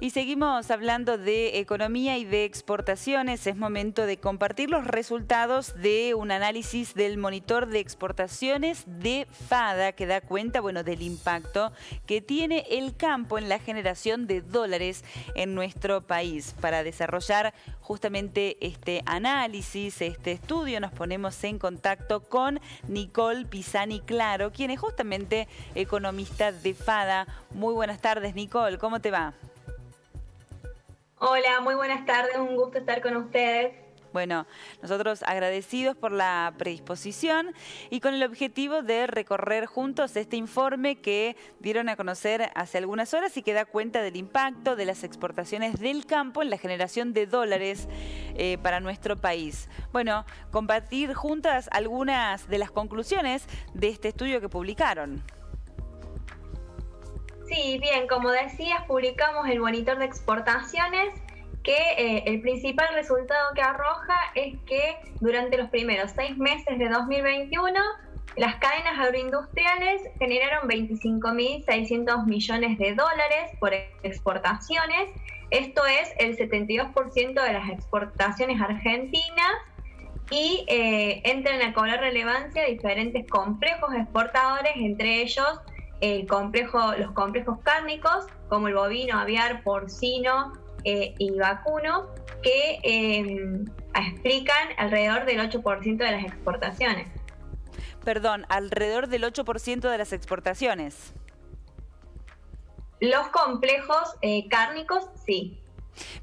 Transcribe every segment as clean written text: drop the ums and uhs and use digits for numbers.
Y seguimos hablando de economía y de exportaciones. Es momento de compartir los resultados de un análisis del monitor de exportaciones de FADA que da cuenta, del impacto que tiene el campo en la generación de dólares en nuestro país. Para desarrollar justamente este análisis, este estudio, nos ponemos en contacto con Nicole Pisani Claro, quien es justamente economista de FADA. Muy buenas tardes, Nicole, ¿cómo te va? Hola, muy buenas tardes, un gusto estar con ustedes. Bueno, nosotros agradecidos por la predisposición y con el objetivo de recorrer juntos este informe que dieron a conocer hace algunas horas y que da cuenta del impacto de las exportaciones del campo en la generación de dólares para nuestro país. Bueno, compartir juntas algunas de las conclusiones de este estudio que publicaron. Sí, bien, como decías, publicamos el monitor de exportaciones que el principal resultado que arroja es que durante los primeros 6 meses de 2021 las cadenas agroindustriales generaron 25.600 millones de dólares por exportaciones. Esto es el 72% de las exportaciones argentinas y entran a cobrar relevancia diferentes complejos exportadores, entre ellos los complejos cárnicos como el bovino, aviar, porcino y vacuno, que explican alrededor del 8% de las exportaciones. Perdón, alrededor del 8% de las exportaciones. Los complejos cárnicos, sí.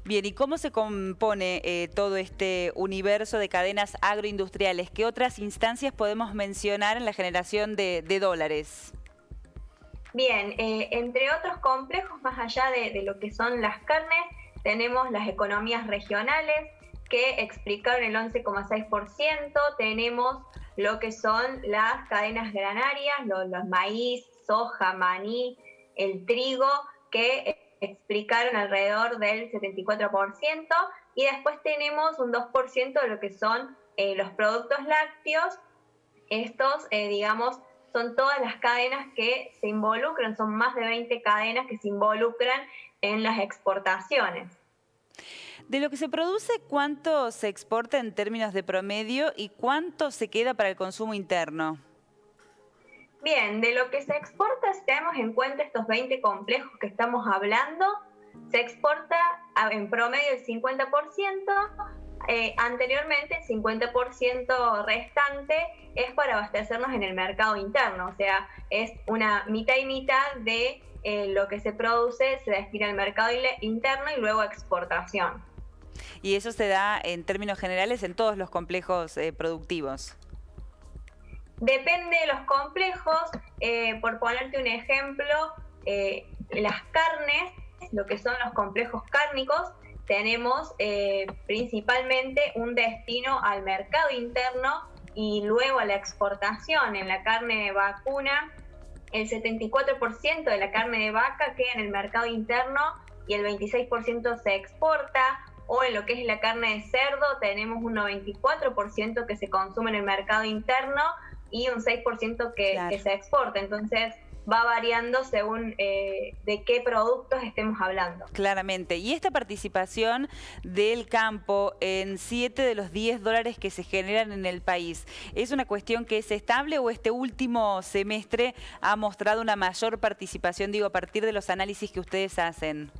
Bien, ¿y cómo se compone todo este universo de cadenas agroindustriales? ¿Qué otras instancias podemos mencionar en la generación de dólares? Bien, entre otros complejos, más allá de lo que son las carnes, tenemos las economías regionales que explicaron el 11,6%, tenemos lo que son las cadenas granarias, los maíz, soja, maní, el trigo, que explicaron alrededor del 74%, y después tenemos un 2% de lo que son los productos lácteos. Estos, son todas las cadenas que se involucran, son más de 20 cadenas que se involucran en las exportaciones. De lo que se produce, ¿cuánto se exporta en términos de promedio y cuánto se queda para el consumo interno? Bien, de lo que se exporta, si tenemos en cuenta estos 20 complejos que estamos hablando, se exporta en promedio el 50%, anteriormente el 50% restante es para abastecernos en el mercado interno, o sea, es una mitad y mitad de lo que se produce, se destina al mercado interno y luego a exportación. Y eso se da en términos generales en todos los complejos productivos. Depende de los complejos, por ponerte un ejemplo, las carnes, lo que son los complejos cárnicos, tenemos principalmente un destino al mercado interno y luego a la exportación. En la carne vacuna, el 74% de la carne de vaca queda en el mercado interno y el 26% se exporta. O en lo que es la carne de cerdo, tenemos un 94% que se consume en el mercado interno y un 6% que se exporta. Entonces va variando según de qué productos estemos hablando. Claramente. Y esta participación del campo en 7 de los 10 dólares que se generan en el país, ¿es una cuestión que es estable o este último semestre ha mostrado una mayor participación, a partir de los análisis que ustedes hacen?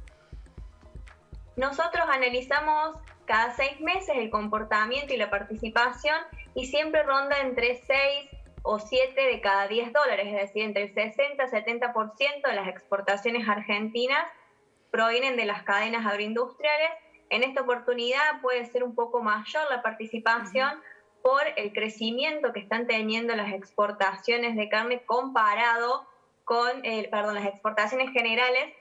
Nosotros analizamos cada 6 meses el comportamiento y la participación y siempre ronda entre 6 o 7 de cada 10 dólares, es decir, entre el 60 y 70% de las exportaciones argentinas provienen de las cadenas agroindustriales. En esta oportunidad puede ser un poco mayor la participación por el crecimiento que están teniendo las exportaciones de carne comparado con, las exportaciones generales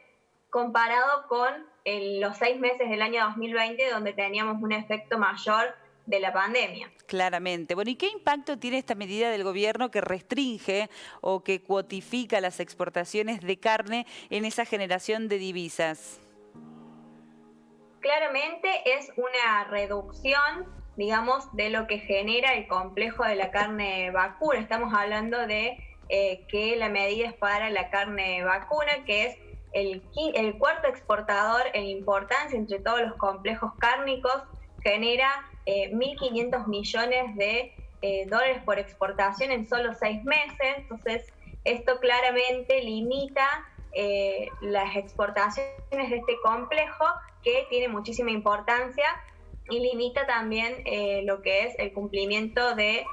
comparado con los 6 meses del año 2020, donde teníamos un efecto mayor de la pandemia. Claramente. Bueno, ¿y qué impacto tiene esta medida del gobierno que restringe o que cuotifica las exportaciones de carne en esa generación de divisas? Claramente es una reducción, de lo que genera el complejo de la carne vacuna. Estamos hablando de que la medida es para la carne vacuna, que es el cuarto exportador en importancia entre todos los complejos cárnicos, genera 1.500 millones de dólares por exportación en solo 6 meses. Entonces, esto claramente limita las exportaciones de este complejo, que tiene muchísima importancia, y limita también lo que es el cumplimiento de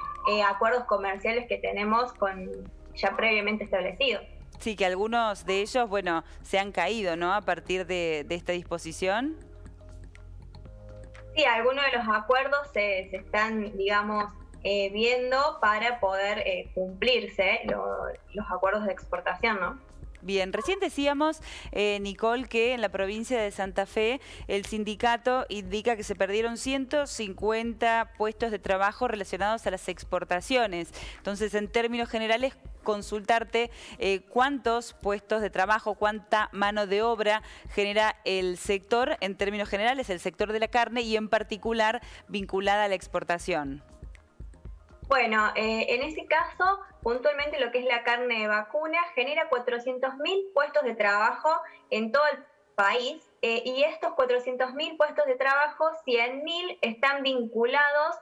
acuerdos comerciales que tenemos ya previamente establecidos. Sí, que algunos de ellos, bueno, se han caído, ¿no?, a partir de esta disposición. Sí, algunos de los acuerdos se están, digamos, viendo para poder cumplirse los acuerdos de exportación, ¿no? Bien, recién decíamos, Nicole, que en la provincia de Santa Fe el sindicato indica que se perdieron 150 puestos de trabajo relacionados a las exportaciones. Entonces, en términos generales, consultarte cuántos puestos de trabajo, cuánta mano de obra genera el sector, en términos generales, el sector de la carne y en particular vinculada a la exportación. Bueno, en ese caso, puntualmente lo que es la carne de vacuna genera 400.000 puestos de trabajo en todo el país, y estos 400.000 puestos de trabajo, 100.000 están vinculados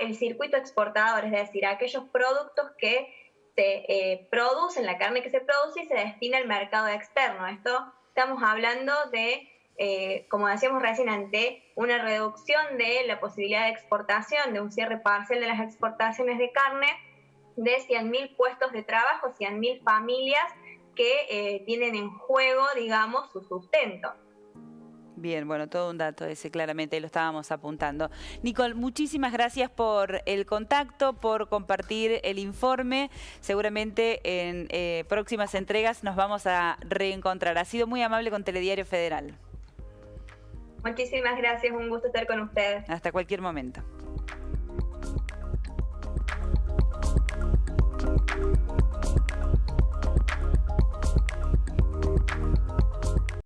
al circuito exportador, es decir, a aquellos productos que se producen, la carne que se produce y se destina al mercado externo. Esto estamos hablando de, como decíamos recién, ante una reducción de la posibilidad de exportación, de un cierre parcial de las exportaciones de carne, de 100.000 puestos de trabajo, 100.000 familias que tienen en juego, digamos, su sustento. Bien, bueno, todo un dato ese, claramente, lo estábamos apuntando. Nicole, muchísimas gracias por el contacto, por compartir el informe. Seguramente en próximas entregas nos vamos a reencontrar. Ha sido muy amable con Telediario Federal. Muchísimas gracias, un gusto estar con ustedes. Hasta cualquier momento.